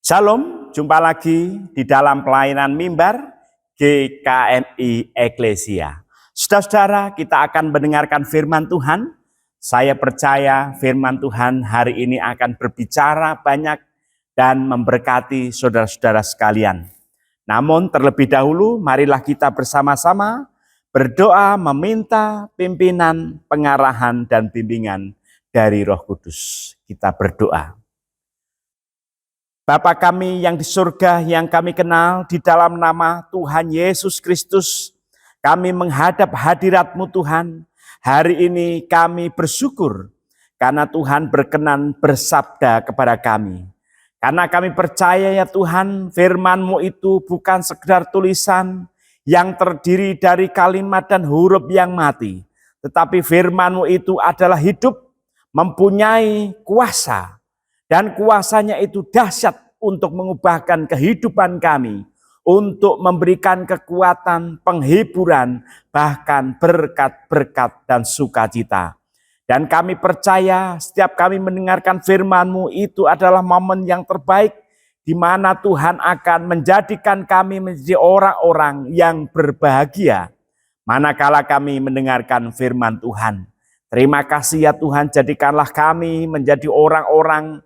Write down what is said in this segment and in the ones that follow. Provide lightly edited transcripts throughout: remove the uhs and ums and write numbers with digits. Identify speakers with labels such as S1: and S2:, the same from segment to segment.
S1: Shalom, jumpa lagi di dalam pelayanan mimbar GKMI Eklesia. Saudara-saudara, kita akan mendengarkan firman Tuhan. Saya percaya firman Tuhan hari ini akan berbicara banyak dan memberkati saudara-saudara sekalian. Namun terlebih dahulu, marilah kita bersama-sama berdoa meminta pimpinan, pengarahan, dan bimbingan dari Roh Kudus. Kita berdoa. Bapa kami yang di surga, yang kami kenal di dalam nama Tuhan Yesus Kristus, kami menghadap hadirat-Mu Tuhan. Hari ini kami bersyukur karena Tuhan berkenan bersabda kepada kami. Karena kami percaya ya Tuhan, firman-Mu itu bukan sekedar tulisan yang terdiri dari kalimat dan huruf yang mati. Tetapi firman-Mu itu adalah hidup, mempunyai kuasa. Dan kuasanya itu dahsyat untuk mengubahkan kehidupan kami. Untuk memberikan kekuatan, penghiburan, bahkan berkat-berkat dan sukacita. Dan kami percaya setiap kami mendengarkan firman-Mu itu adalah momen yang terbaik. Di mana Tuhan akan menjadikan kami menjadi orang-orang yang berbahagia. Manakala kami mendengarkan firman Tuhan. Terima kasih ya Tuhan, jadikanlah kami menjadi orang-orang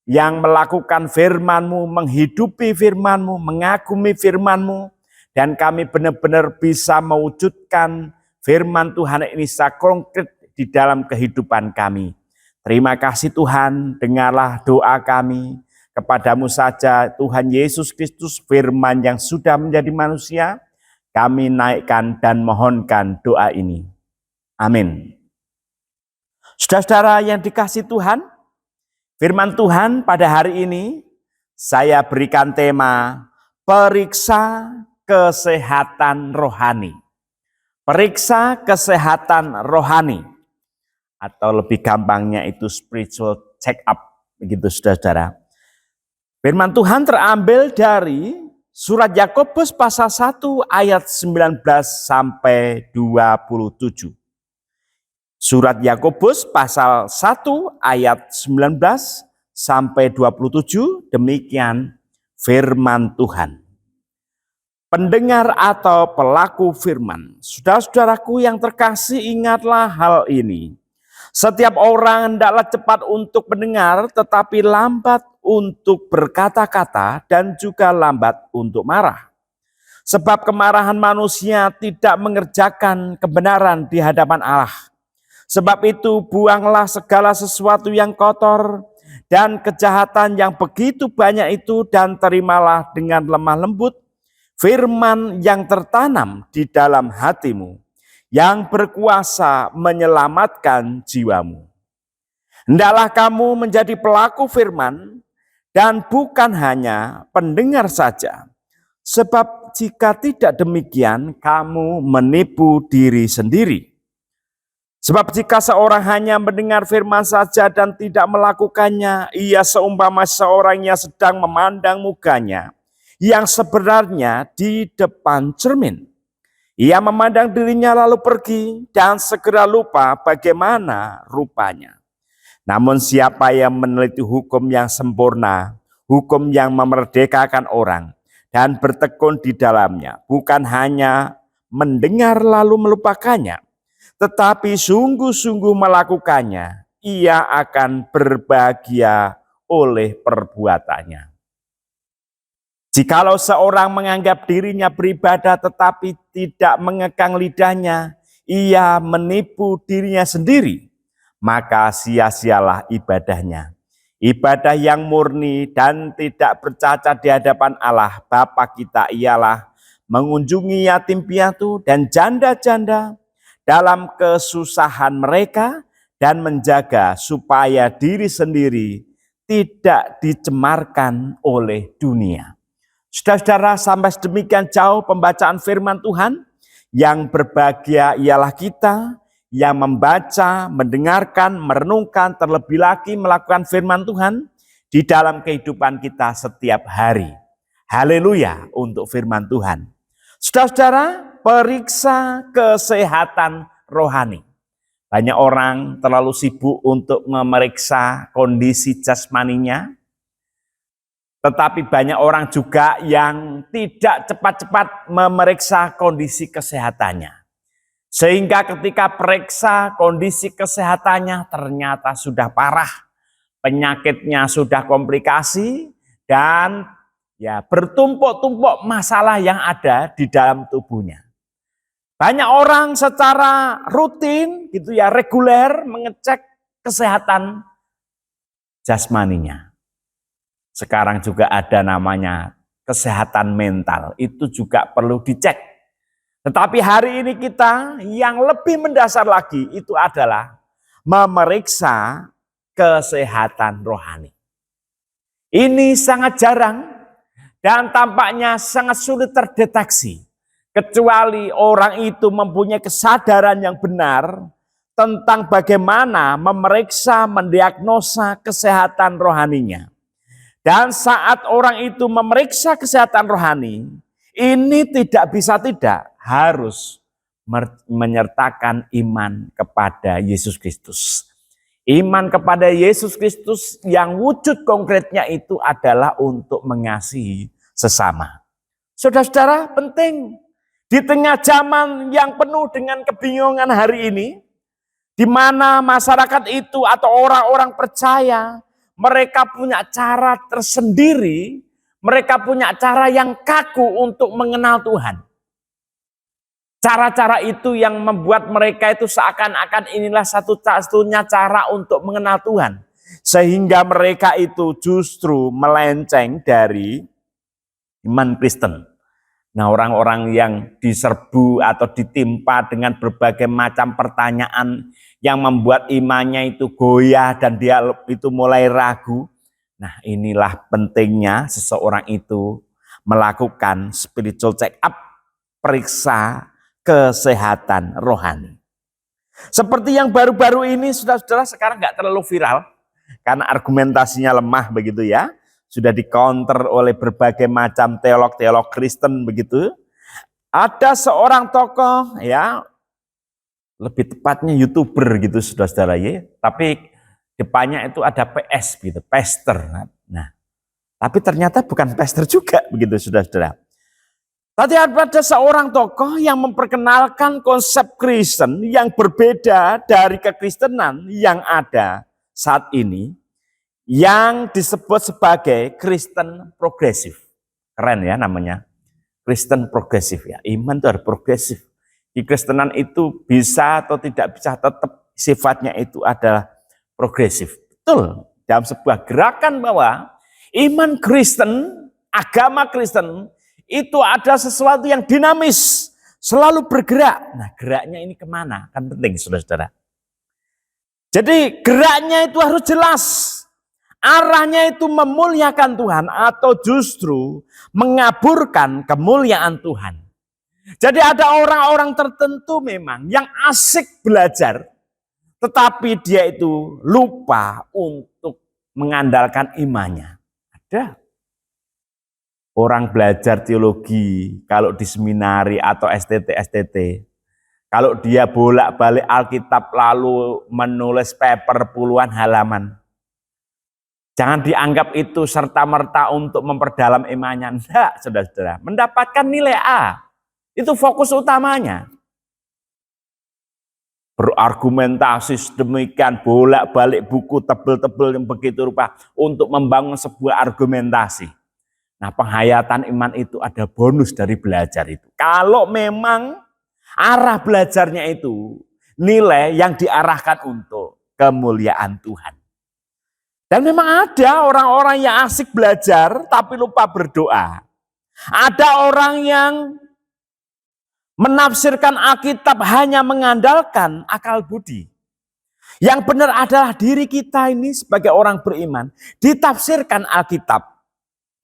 S1: yang melakukan firman-Mu, menghidupi firman-Mu, mengagumi firman-Mu, dan kami benar-benar bisa mewujudkan firman Tuhan ini secara konkret di dalam kehidupan kami. Terima kasih Tuhan, dengarlah doa kami, kepadamu saja Tuhan Yesus Kristus, firman yang sudah menjadi manusia, kami naikkan dan mohonkan doa ini. Amin. Saudara-saudara yang dikasihi Tuhan, firman Tuhan pada hari ini saya berikan tema periksa kesehatan rohani. Periksa kesehatan rohani. Atau lebih gampangnya itu spiritual check up. Begitu saudara-saudara. Firman Tuhan terambil dari surat Yakobus pasal 1 ayat 19 sampai 27. Surat Yakobus pasal 1 ayat 19 sampai 27, demikian firman Tuhan. Pendengar atau pelaku firman, saudara-saudaraku yang terkasih, ingatlah hal ini. Setiap orang hendaklah cepat untuk mendengar, tetapi lambat untuk berkata-kata dan juga lambat untuk marah. Sebab kemarahan manusia tidak mengerjakan kebenaran di hadapan Allah. Sebab itu buanglah segala sesuatu yang kotor dan kejahatan yang begitu banyak itu, dan terimalah dengan lemah lembut firman yang tertanam di dalam hatimu, yang berkuasa menyelamatkan jiwamu. Hendaklah kamu menjadi pelaku firman dan bukan hanya pendengar saja. Sebab jika tidak demikian, kamu menipu diri sendiri. Sebab jika seorang hanya mendengar firman saja dan tidak melakukannya, ia seumpama seorang yang sedang memandang mukanya yang sebenarnya di depan cermin. Ia memandang dirinya lalu pergi dan segera lupa bagaimana rupanya. Namun siapa yang meneliti hukum yang sempurna, hukum yang memerdekakan orang dan bertekun di dalamnya, bukan hanya mendengar lalu melupakannya, tetapi sungguh-sungguh melakukannya, ia akan berbahagia oleh perbuatannya. Jikalau seorang menganggap dirinya beribadah tetapi tidak mengekang lidahnya, ia menipu dirinya sendiri, maka sia-sialah ibadahnya. Ibadah yang murni dan tidak bercacat di hadapan Allah Bapa kita ialah mengunjungi yatim piatu dan janda-janda dalam kesusahan mereka dan menjaga supaya diri sendiri tidak dicemarkan oleh dunia. Saudara-saudara, sampai sedemikian jauh pembacaan firman Tuhan. Yang berbahagia ialah kita yang membaca, mendengarkan, merenungkan, terlebih lagi melakukan firman Tuhan di dalam kehidupan kita setiap hari. Haleluya untuk firman Tuhan. Saudara-saudara, periksa kesehatan rohani. Banyak orang terlalu sibuk untuk memeriksa kondisi jasmaninya. Tetapi banyak orang juga yang tidak cepat-cepat memeriksa kondisi kesehatannya. Sehingga ketika periksa kondisi kesehatannya ternyata sudah parah, penyakitnya sudah komplikasi, dan ya bertumpuk-tumpuk masalah yang ada di dalam tubuhnya. Banyak orang secara rutin gitu ya, reguler mengecek kesehatan jasmaninya. Sekarang juga ada namanya kesehatan mental, itu juga perlu dicek. Tetapi hari ini kita yang lebih mendasar lagi itu adalah memeriksa kesehatan rohani. Ini sangat jarang dan tampaknya sangat sulit terdeteksi. Kecuali orang itu mempunyai kesadaran yang benar tentang bagaimana memeriksa, mendiagnosa kesehatan rohaninya. Dan saat orang itu memeriksa kesehatan rohani, ini tidak bisa tidak harus menyertakan iman kepada Yesus Kristus. Iman kepada Yesus Kristus yang wujud konkretnya itu adalah untuk mengasihi sesama. Saudara-saudara, penting di tengah zaman yang penuh dengan kebingungan hari ini, di mana masyarakat itu atau orang-orang percaya mereka punya cara tersendiri, mereka punya cara yang kaku untuk mengenal Tuhan. Cara-cara itu yang membuat mereka itu seakan-akan inilah satu-satunya cara untuk mengenal Tuhan. Sehingga mereka itu justru melenceng dari iman Kristen. Nah, orang-orang yang diserbu atau ditimpa dengan berbagai macam pertanyaan yang membuat imannya itu goyah dan dia itu mulai ragu. Nah, inilah pentingnya seseorang itu melakukan spiritual check up, periksa kesehatan rohani. Seperti yang baru-baru ini, saudara-saudara, sekarang nggak terlalu viral karena argumentasinya lemah begitu ya. Sudah di-counter oleh berbagai macam teolog-teolog Kristen begitu. Ada seorang tokoh ya, lebih tepatnya YouTuber gitu saudara-saudara ya. Tapi depannya itu ada PS gitu, pastor. Nah, tapi ternyata bukan pastor juga begitu saudara-saudara. Tadi ada seorang tokoh yang memperkenalkan konsep Kristen yang berbeda dari kekristenan yang ada saat ini, yang disebut sebagai Kristen progresif. Keren ya namanya, Kristen progresif ya. Iman itu harus progresif. Di Kristenan itu bisa atau tidak bisa, tetap sifatnya itu adalah progresif. Betul, dalam sebuah gerakan bahwa iman Kristen, agama Kristen, itu ada sesuatu yang dinamis, selalu bergerak. Nah, geraknya ini kemana? Kan penting, saudara-saudara. Jadi geraknya itu harus jelas. Arahnya itu memuliakan Tuhan atau justru mengaburkan kemuliaan Tuhan. Jadi ada orang-orang tertentu memang yang asik belajar, tetapi dia itu lupa untuk mengandalkan imannya. Ada orang belajar teologi, kalau di seminari atau STT, kalau dia bolak-balik Alkitab lalu menulis paper puluhan halaman, jangan dianggap itu serta-merta untuk memperdalam imannya. Enggak, saudara-saudara. Mendapatkan nilai A, itu fokus utamanya. Berargumentasi sedemikian, bolak-balik buku tebel-tebel yang begitu rupa untuk membangun sebuah argumentasi. Nah, penghayatan iman itu ada bonus dari belajar itu. Kalau memang arah belajarnya itu nilai yang diarahkan untuk kemuliaan Tuhan. Dan memang ada orang-orang yang asik belajar tapi lupa berdoa. Ada orang yang menafsirkan Alkitab hanya mengandalkan akal budi. Yang benar adalah diri kita ini sebagai orang beriman ditafsirkan Alkitab.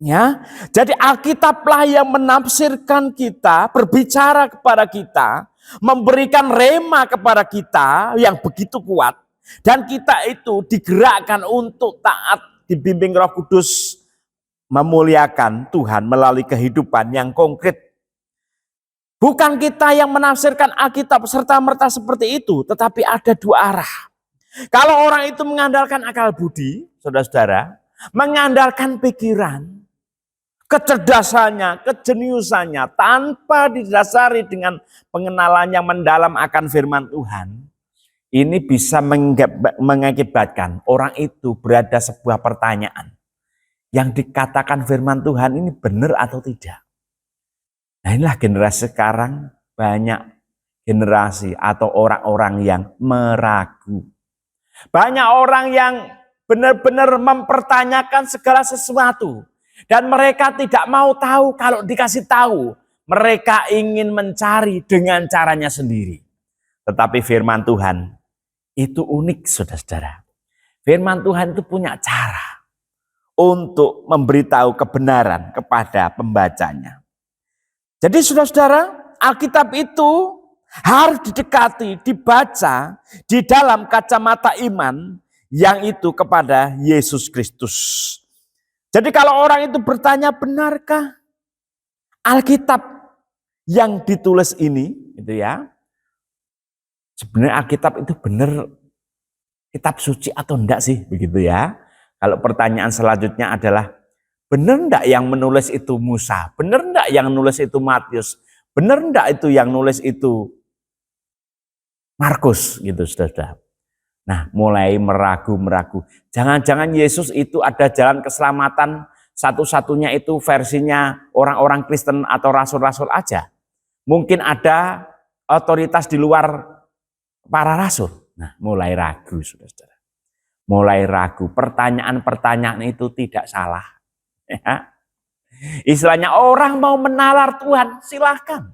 S1: Ya, jadi Alkitablah yang menafsirkan kita, berbicara kepada kita, memberikan rema kepada kita yang begitu kuat, dan kita itu digerakkan untuk taat, dibimbing Roh Kudus, memuliakan Tuhan melalui kehidupan yang konkret. Bukan kita yang menafsirkan Alkitab serta-merta seperti itu, tetapi ada dua arah. Kalau orang itu mengandalkan akal budi, saudara-saudara, mengandalkan pikiran, kecerdasannya, kejeniusannya, tanpa didasari dengan pengenalan yang mendalam akan firman Tuhan, ini bisa mengakibatkan orang itu berada sebuah pertanyaan. Yang dikatakan firman Tuhan ini benar atau tidak? Nah, inilah generasi sekarang, banyak generasi atau orang-orang yang meragu. Banyak orang yang benar-benar mempertanyakan segala sesuatu. Dan mereka tidak mau tahu kalau dikasih tahu. Mereka ingin mencari dengan caranya sendiri. Tetapi firman Tuhan itu unik, saudara-saudara. Firman Tuhan itu punya cara untuk memberitahu kebenaran kepada pembacanya. Jadi saudara-saudara, Alkitab itu harus didekati, dibaca di dalam kacamata iman yang itu kepada Yesus Kristus. Jadi kalau orang itu bertanya, benarkah Alkitab yang ditulis ini, gitu ya? Sebenarnya Alkitab itu benar kitab suci atau enggak sih, begitu ya? Kalau pertanyaan selanjutnya adalah, benar enggak yang menulis itu Musa? Benar enggak yang nulis itu Matius? Benar enggak itu yang nulis itu Markus, gitu saudara? Nah, mulai meragu-meragu. Jangan-jangan Yesus itu ada jalan keselamatan satu-satunya itu versinya orang-orang Kristen atau rasul-rasul aja. Mungkin ada otoritas di luar para rasul. Nah, mulai ragu, saudara. Mulai ragu. Pertanyaan-pertanyaan itu tidak salah. Ya. Istilahnya orang mau menalar Tuhan, silahkan.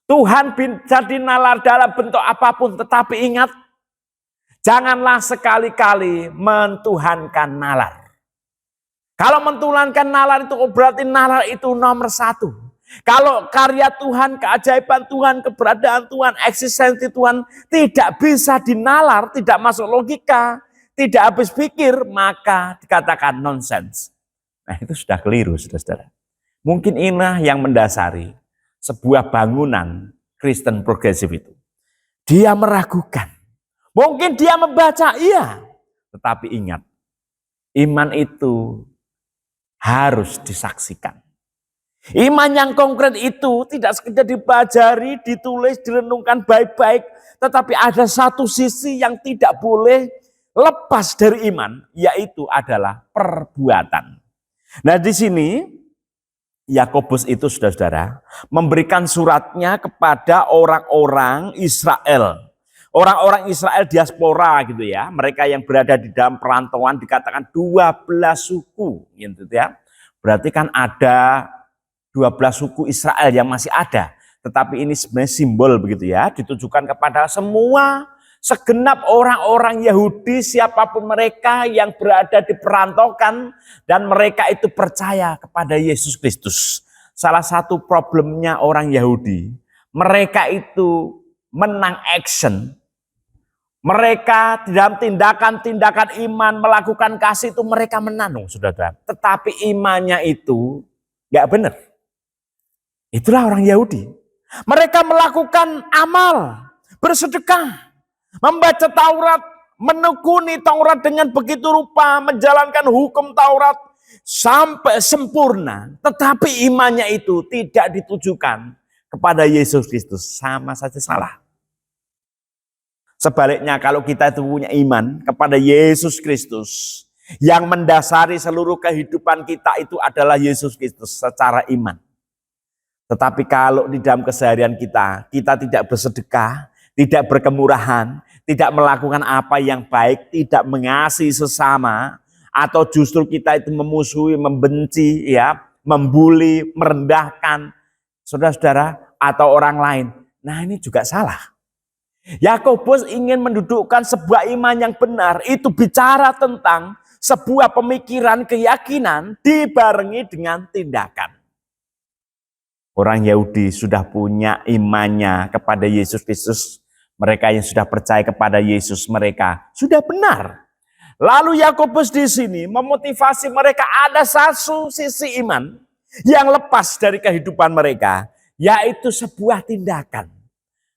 S1: Tuhan bisa dinalar dalam bentuk apapun, tetapi ingat, janganlah sekali-kali mentuhankan nalar. Kalau mentuhankan nalar itu berarti nalar itu nomor satu. Kalau karya Tuhan, keajaiban Tuhan, keberadaan Tuhan, eksistensi Tuhan tidak bisa dinalar, tidak masuk logika, tidak habis pikir, maka dikatakan nonsens. Nah, itu sudah keliru, saudara-saudara. Mungkin inilah yang mendasari sebuah bangunan Kristen progresif itu. Dia meragukan. Mungkin dia membaca, iya. Tetapi ingat, iman itu harus disaksikan. Iman yang konkret itu tidak sekedar dipelajari, ditulis, direnungkan baik-baik. Tetapi ada satu sisi yang tidak boleh lepas dari iman, yaitu adalah perbuatan. Nah, di sini Yakobus itu, saudara-saudara, memberikan suratnya kepada orang-orang Israel. Orang-orang Israel diaspora gitu ya. Mereka yang berada di dalam perantauan dikatakan 12 suku gitu ya. Berarti kan ada 12 suku Israel yang masih ada. Tetapi ini sebenarnya simbol begitu ya. Ditujukan kepada semua segenap orang-orang Yahudi, siapapun mereka yang berada di perantauan, dan mereka itu percaya kepada Yesus Kristus. Salah satu problemnya orang Yahudi, mereka itu menang action. Mereka dalam tindakan-tindakan iman, melakukan kasih itu mereka menang, saudara. Tetapi imannya itu gak benar. Itulah orang Yahudi. Mereka melakukan amal, bersedekah, membaca Taurat, menekuni Taurat dengan begitu rupa, menjalankan hukum Taurat sampai sempurna. Tetapi imannya itu tidak ditujukan kepada Yesus Kristus. Sama saja salah. Sebaliknya kalau kita itu punya iman kepada Yesus Kristus, yang mendasari seluruh kehidupan kita itu adalah Yesus Kristus secara iman. Tetapi kalau di dalam keseharian kita tidak bersedekah, tidak berkemurahan, tidak melakukan apa yang baik, tidak mengasihi sesama, atau justru kita itu memusuhi, membenci, ya, membuli, merendahkan saudara-saudara atau orang lain. Nah, ini juga salah. Yakobus ingin mendudukkan sebuah iman yang benar, itu bicara tentang sebuah pemikiran, keyakinan dibarengi dengan tindakan. Orang Yahudi sudah punya imannya kepada Yesus Kristus. Mereka yang sudah percaya kepada Yesus, mereka sudah benar. Lalu Yakobus di sini memotivasi mereka, ada satu sisi iman yang lepas dari kehidupan mereka, yaitu sebuah tindakan.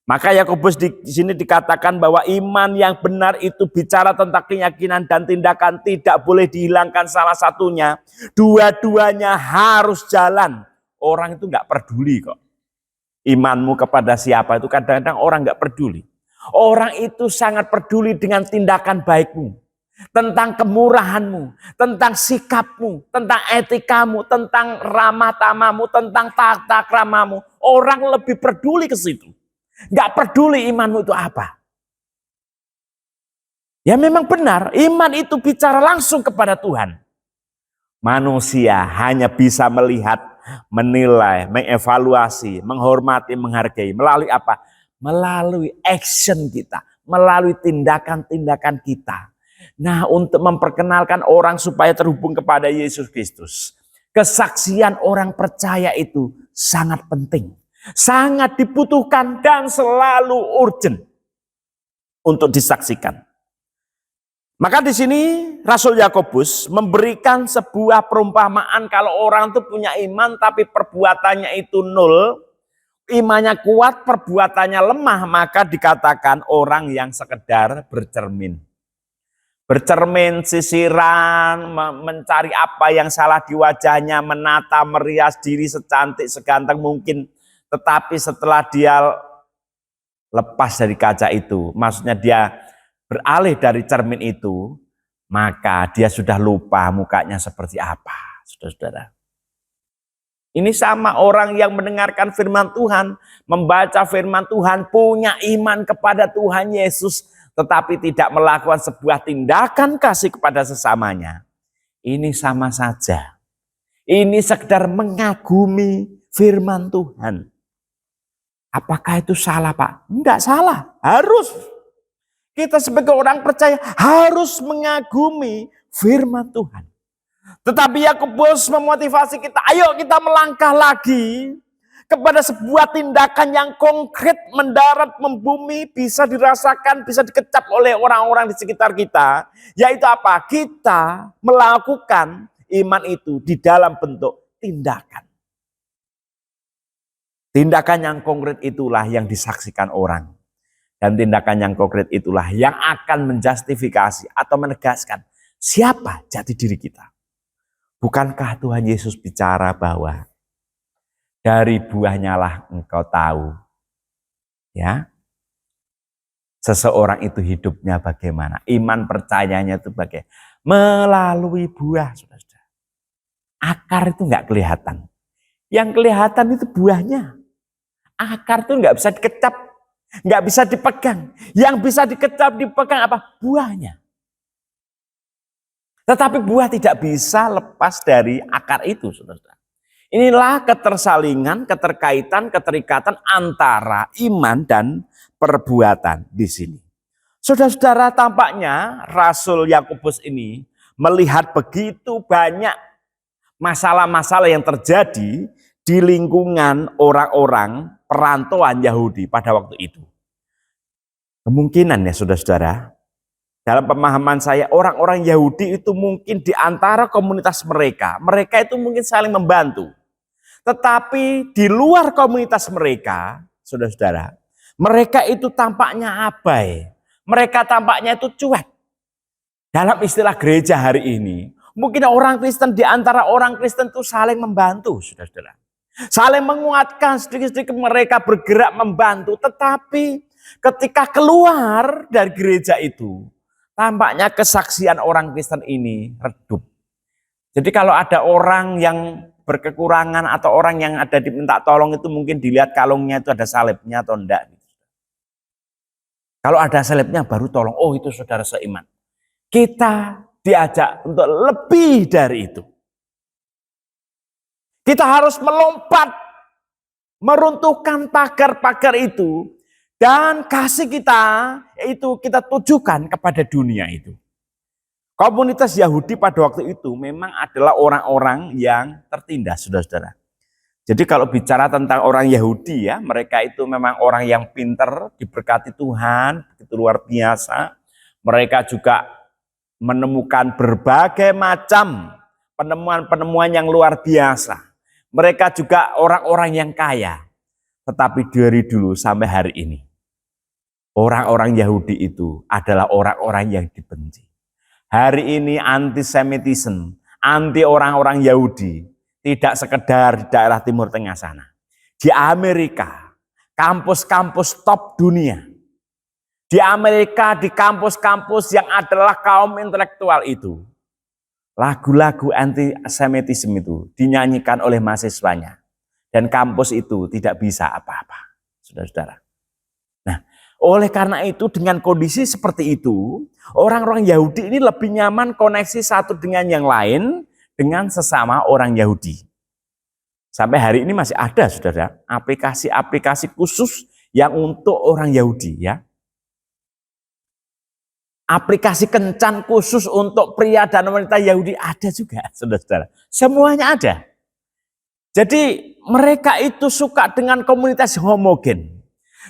S1: Maka Yakobus di sini dikatakan bahwa iman yang benar itu bicara tentang keyakinan dan tindakan, tidak boleh dihilangkan salah satunya. Dua-duanya harus jalan. Orang itu nggak peduli kok. Imanmu kepada siapa itu kadang-kadang orang nggak peduli. Orang itu sangat peduli dengan tindakan baikmu, tentang kemurahanmu, tentang sikapmu, tentang etikamu, tentang ramah tamamu, tentang tata kramamu. Orang lebih peduli ke situ. Nggak peduli imanmu itu apa. Ya memang benar, iman itu bicara langsung kepada Tuhan. Manusia hanya bisa melihat, menilai, mengevaluasi, menghormati, menghargai. Melalui apa? Melalui action kita, melalui tindakan-tindakan kita. Nah, untuk memperkenalkan orang supaya terhubung kepada Yesus Kristus, kesaksian orang percaya itu sangat penting. Sangat dibutuhkan dan selalu urgent untuk disaksikan. Maka di sini Rasul Yakobus memberikan sebuah perumpamaan kalau orang itu punya iman tapi perbuatannya itu nol, imannya kuat, perbuatannya lemah, maka dikatakan orang yang sekedar bercermin. Bercermin, sisiran, mencari apa yang salah di wajahnya, menata, merias diri secantik, seganteng mungkin. Tetapi setelah dia lepas dari kaca itu, maksudnya dia beralih dari cermin itu, maka dia sudah lupa mukanya seperti apa, saudara-saudara. Ini sama orang yang mendengarkan firman Tuhan, membaca firman Tuhan, punya iman kepada Tuhan Yesus, tetapi tidak melakukan sebuah tindakan kasih kepada sesamanya. Ini sama saja. Ini sekedar mengagumi firman Tuhan. Apakah itu salah, Pak? Enggak salah, harus. Kita sebagai orang percaya harus mengagumi firman Tuhan. Tetapi Yakobus memotivasi kita, ayo kita melangkah lagi kepada sebuah tindakan yang konkret, mendarat, membumi, bisa dirasakan, bisa dikecap oleh orang-orang di sekitar kita. Yaitu apa? Kita melakukan iman itu di dalam bentuk tindakan. Tindakan yang konkret itulah yang disaksikan orang. Dan tindakan yang konkret itulah yang akan menjustifikasi atau menegaskan siapa jati diri kita. Bukankah Tuhan Yesus bicara bahwa dari buahnya lah engkau tahu, ya, seseorang itu hidupnya bagaimana, iman percayanya itu bagaimana, melalui buah, saudara-saudara. Akar itu nggak kelihatan, yang kelihatan itu buahnya. Akar itu nggak bisa dikecap, nggak bisa dipegang. Yang bisa dikecap, dipegang apa? Buahnya. Tetapi buah tidak bisa lepas dari akar itu, saudara. Inilah ketersalingan, keterkaitan, keterikatan antara iman dan perbuatan di sini. Saudara-saudara, tampaknya Rasul Yakobus ini melihat begitu banyak masalah-masalah yang terjadi di lingkungan orang-orang perantauan Yahudi pada waktu itu. Kemungkinan ya saudara-saudara, dalam pemahaman saya orang-orang Yahudi itu mungkin di antara komunitas mereka itu mungkin saling membantu. Tetapi di luar komunitas mereka, saudara-saudara, mereka itu tampaknya abai. Mereka tampaknya itu cuek. Dalam istilah gereja hari ini, mungkin orang Kristen di antara orang Kristen itu saling membantu, saudara-saudara. Saling menguatkan, sedikit-sedikit mereka bergerak membantu. Tetapi ketika keluar dari gereja itu, tampaknya kesaksian orang Kristen ini redup. Jadi kalau ada orang yang berkekurangan atau orang yang ada diminta tolong itu mungkin dilihat kalungnya itu ada salibnya atau enggak. Kalau ada salibnya baru tolong, oh itu saudara seiman. Kita diajak untuk lebih dari itu. Kita harus melompat, meruntuhkan pagar-pagar itu, dan kasih kita itu kita tujukan kepada dunia itu. Komunitas Yahudi pada waktu itu memang adalah orang-orang yang tertindas, saudara-saudara. Jadi kalau bicara tentang orang Yahudi ya, mereka itu memang orang yang pinter, diberkati Tuhan, begitu luar biasa. Mereka juga menemukan berbagai macam penemuan-penemuan yang luar biasa. Mereka juga orang-orang yang kaya. Tetapi dari dulu sampai hari ini, Orang-orang Yahudi itu adalah orang-orang yang dibenci. Hari ini antisemitisme, anti orang-orang Yahudi, tidak sekedar di daerah Timur Tengah sana. Di Amerika, kampus-kampus top dunia. Di Amerika, di kampus-kampus yang adalah kaum intelektual itu, lagu-lagu antisemitisme itu dinyanyikan oleh mahasiswanya. Dan kampus itu tidak bisa apa-apa, saudara-saudara. Nah, oleh karena itu dengan kondisi seperti itu, orang-orang Yahudi ini lebih nyaman koneksi satu dengan yang lain dengan sesama orang Yahudi. Sampai hari ini masih ada, saudara, aplikasi-aplikasi khusus yang untuk orang Yahudi, ya. Aplikasi kencan khusus untuk pria dan wanita Yahudi ada juga, saudara-saudara. Semuanya ada. Jadi mereka itu suka dengan komunitas homogen.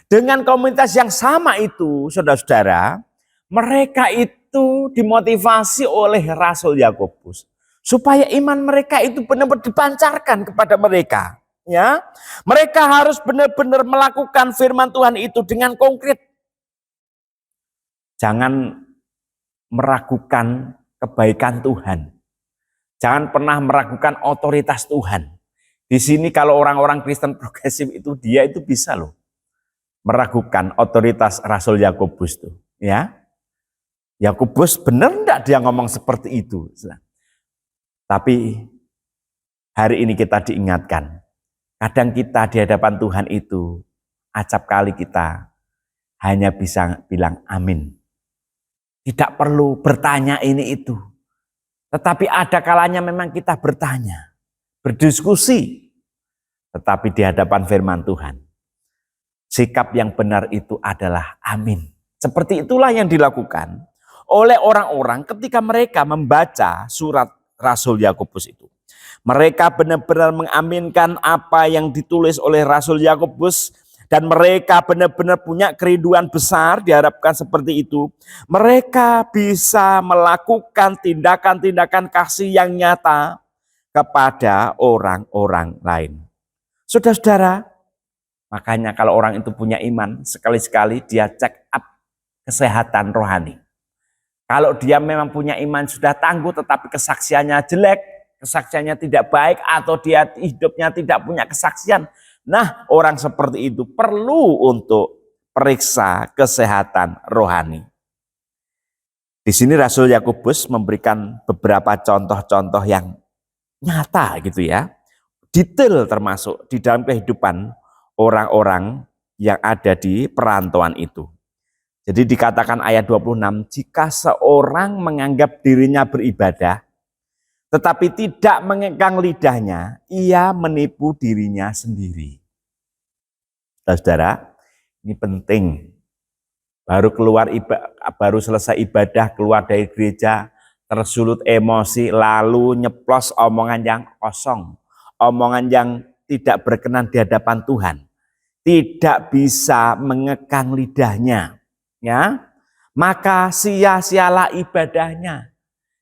S1: Dengan komunitas yang sama itu, saudara-saudara, mereka itu dimotivasi oleh Rasul Yakobus supaya iman mereka itu benar-benar dipancarkan kepada mereka. Ya, mereka harus benar-benar melakukan firman Tuhan itu dengan konkret. Jangan meragukan kebaikan Tuhan. Jangan pernah meragukan otoritas Tuhan. Di sini kalau orang-orang Kristen progresif itu dia itu bisa loh meragukan otoritas Rasul Yakobus tuh, ya. Yakobus benar enggak dia ngomong seperti itu? Tapi hari ini kita diingatkan, kadang kita di hadapan Tuhan itu acap kali kita hanya bisa bilang amin. Tidak perlu bertanya ini itu. Tetapi ada kalanya memang kita bertanya, berdiskusi. Tetapi di hadapan firman Tuhan, sikap yang benar itu adalah amin. Seperti itulah yang dilakukan oleh orang-orang ketika mereka membaca surat Rasul Yakobus itu. Mereka benar-benar mengaminkan apa yang ditulis oleh Rasul Yakobus. Dan mereka benar-benar punya kerinduan besar, diharapkan seperti itu. Mereka bisa melakukan tindakan-tindakan kasih yang nyata kepada orang-orang lain. Saudara-saudara, makanya kalau orang itu punya iman, sekali-sekali dia check up kesehatan rohani. Kalau dia memang punya iman sudah tangguh tetapi kesaksiannya jelek, kesaksiannya tidak baik, atau dia hidupnya tidak punya kesaksian, nah, orang seperti itu perlu untuk periksa kesehatan rohani. Di sini Rasul Yakobus memberikan beberapa contoh-contoh yang nyata gitu ya. Detail termasuk di dalam kehidupan orang-orang yang ada di perantauan itu. Jadi dikatakan ayat 26, jika seorang menganggap dirinya beribadah, tetapi tidak mengekang lidahnya, ia menipu dirinya sendiri. Saudara, ini penting. Baru selesai ibadah, keluar dari gereja, tersulut emosi, lalu nyeplos omongan yang kosong, omongan yang tidak berkenan di hadapan Tuhan, tidak bisa mengekang lidahnya, ya, maka sia-sialah ibadahnya.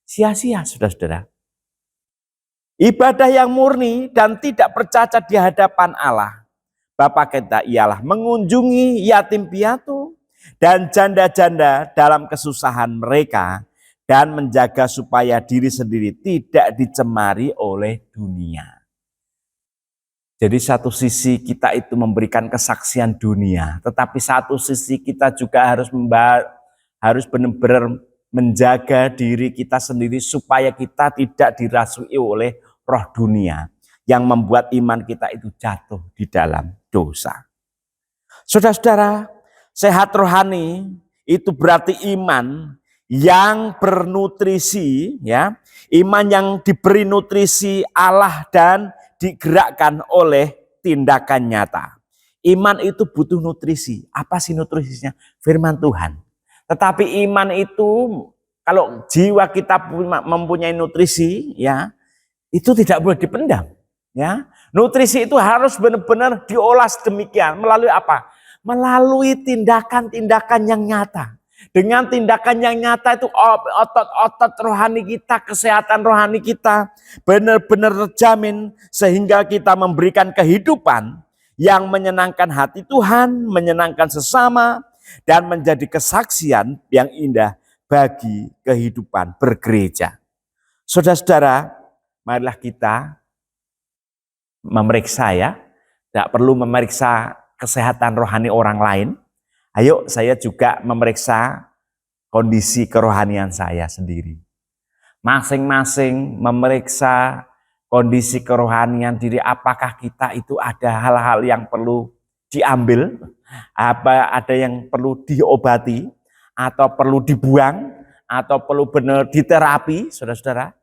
S1: Sia-sia, saudara-saudara. Ibadah yang murni dan tidak bercacat di hadapan Allah Bapa kita ialah mengunjungi yatim piatu dan janda-janda dalam kesusahan mereka dan menjaga supaya diri sendiri tidak dicemari oleh dunia. Jadi satu sisi kita itu memberikan kesaksian dunia, tetapi satu sisi kita juga harus benar-benar menjaga diri kita sendiri supaya kita tidak dirasui oleh roh dunia yang membuat iman kita itu jatuh di dalam dosa. Saudara-saudara, sehat rohani itu berarti iman yang bernutrisi, ya, iman yang diberi nutrisi Allah dan digerakkan oleh tindakan nyata. Iman itu butuh nutrisi. Apa sih nutrisinya? Firman Tuhan. Tetapi iman itu kalau jiwa kita mempunyai nutrisi, ya, itu tidak boleh dipendam, ya. Nutrisi itu harus benar-benar diolah demikian melalui apa? Melalui tindakan-tindakan yang nyata. Dengan tindakan yang nyata itu otot-otot rohani kita, kesehatan rohani kita benar-benar terjamin sehingga kita memberikan kehidupan yang menyenangkan hati Tuhan, menyenangkan sesama, dan menjadi kesaksian yang indah bagi kehidupan bergereja. Saudara-saudara, marilah kita memeriksa ya, tidak perlu memeriksa kesehatan rohani orang lain. Ayo saya juga memeriksa kondisi kerohanian saya sendiri. Masing-masing memeriksa kondisi kerohanian diri, apakah kita itu ada hal-hal yang perlu diambil, apa ada yang perlu diobati, atau perlu dibuang, atau perlu benar diterapi, saudara-saudara.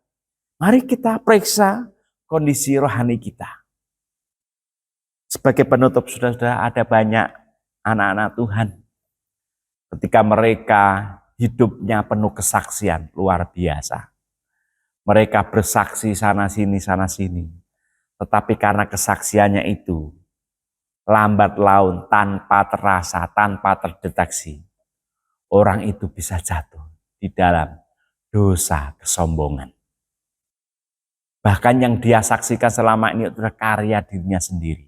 S1: Mari kita periksa kondisi rohani kita. Sebagai penutup, saudara-saudara, ada banyak anak-anak Tuhan. Ketika mereka hidupnya penuh kesaksian, luar biasa. Mereka bersaksi sana-sini. Tetapi karena kesaksiannya itu, lambat laun, tanpa terasa, tanpa terdeteksi, orang itu bisa jatuh di dalam dosa kesombongan. Bahkan yang dia saksikan selama ini adalah karya dirinya sendiri.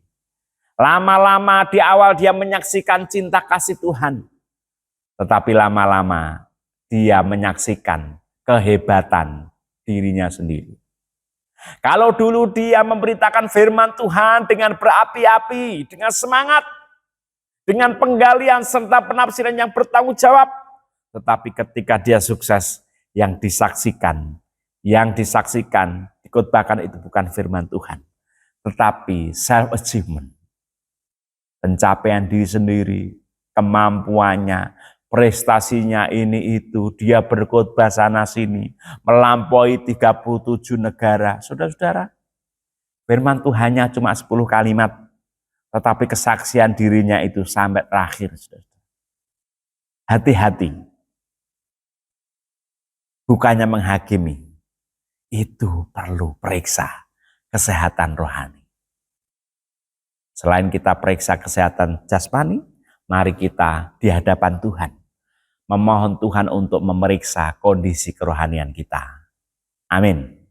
S1: Lama-lama di awal dia menyaksikan cinta kasih Tuhan. Tetapi lama-lama dia menyaksikan kehebatan dirinya sendiri. Kalau dulu dia memberitakan firman Tuhan dengan berapi-api, dengan semangat, dengan penggalian serta penafsiran yang bertanggung jawab. Tetapi ketika dia sukses, yang disaksikan, dikotbahkan itu bukan firman Tuhan. Tetapi self-achievement. Pencapaian diri sendiri, kemampuannya, prestasinya ini itu, dia berkhotbah sana sini, melampaui 37 negara. Saudara-saudara, firman Tuhannya cuma 10 kalimat, tetapi kesaksian dirinya itu sampai terakhir. Hati-hati, bukannya menghakimi, itu perlu periksa kesehatan rohani. Selain kita periksa kesehatan jasmani, mari kita di hadapan Tuhan memohon Tuhan untuk memeriksa kondisi kerohanian kita. Amin.